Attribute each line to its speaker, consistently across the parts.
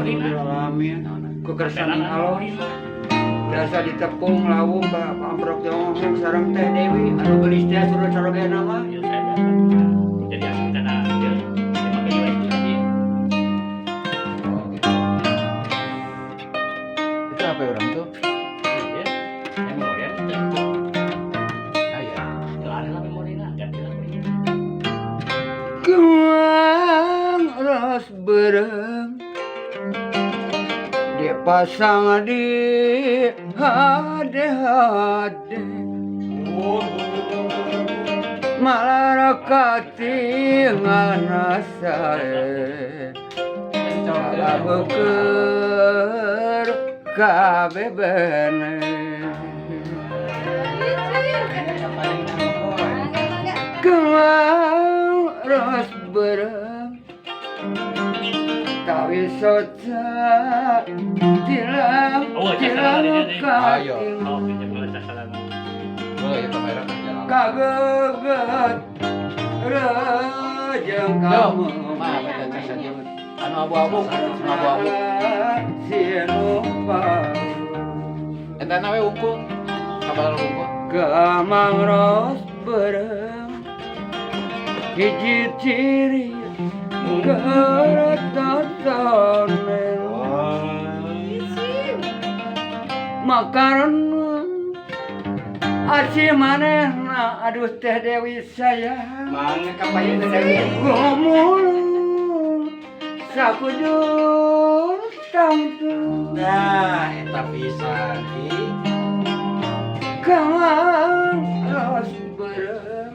Speaker 1: Amin. Kekersani Allah. Biasa ditepung lawung Pak Ambrok ngomong sareng Teh Dewi anu geulis teh suruh carogena mah.
Speaker 2: Ya saya dapat. Jadi asal kana dia pakai US tadi.
Speaker 3: Itu apa orang tuh?
Speaker 2: Ya. Memori ya.
Speaker 3: Ah ya.
Speaker 2: Jalan lah memori lah, ganti lah.
Speaker 1: Kembang ros beureum dipasang di hade-hade malah katingan sae salah beuker kabebene Kembang ros beureum tawi soca tilam
Speaker 3: Ayo.
Speaker 2: Oh, pinjam dulu sasaran.
Speaker 3: Boleh ya kamera kerja.
Speaker 1: kageget rejeng
Speaker 3: Yo,
Speaker 1: kamu
Speaker 3: maaf ada casan jemput. Anu abu-abu,
Speaker 1: sinumpang
Speaker 3: Eta nawe unggul. Kabar unggul.
Speaker 1: Kembang ros beureum hiji ciri keretatonen makarna aci manehna aduh Teh Dewi sayang
Speaker 3: Mangga kapayan Teh Dewi.
Speaker 1: gomul sakujur tangtu
Speaker 3: Nah, eta pisan ki.
Speaker 1: Kembang ros beureum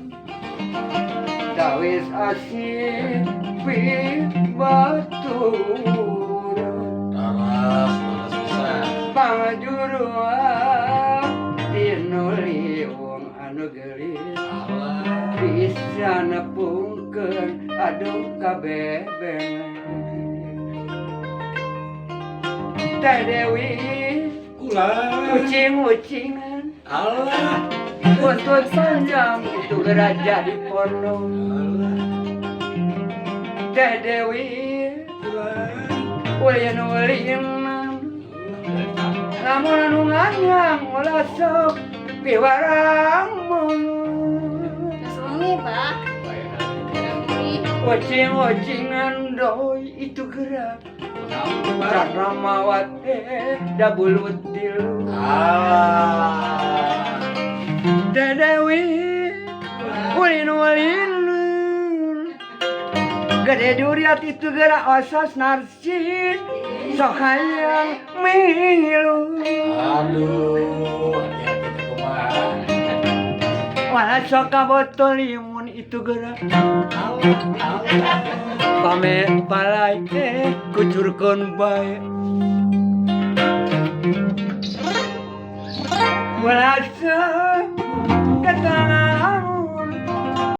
Speaker 1: tawis asih pi batur
Speaker 3: Laras pisan.
Speaker 1: pangajuruan tinu liung anu geulis
Speaker 3: Allah.
Speaker 1: bisa nepungkeun aduh kabeben Teh Dewi
Speaker 3: Ulah.
Speaker 1: ucing-ucingan
Speaker 3: Allah.
Speaker 1: buntut panjang itu gerak jadi pondok Teh Dewi ulin-ulinan lamun anu nganyang ulah sok piwarang mulu
Speaker 4: Suami, Pak.
Speaker 1: ucing-ucingan doi itu gerak cara mawat da bulut tilu
Speaker 3: Allah.
Speaker 1: Teh Dewi ulin-ulin gede duriat itu gerak osas narsis sok hayang milu
Speaker 3: Aduh, hati-hati kumaha.
Speaker 1: walah sok kabotol limun itu gerak pame palai kucurkeun bae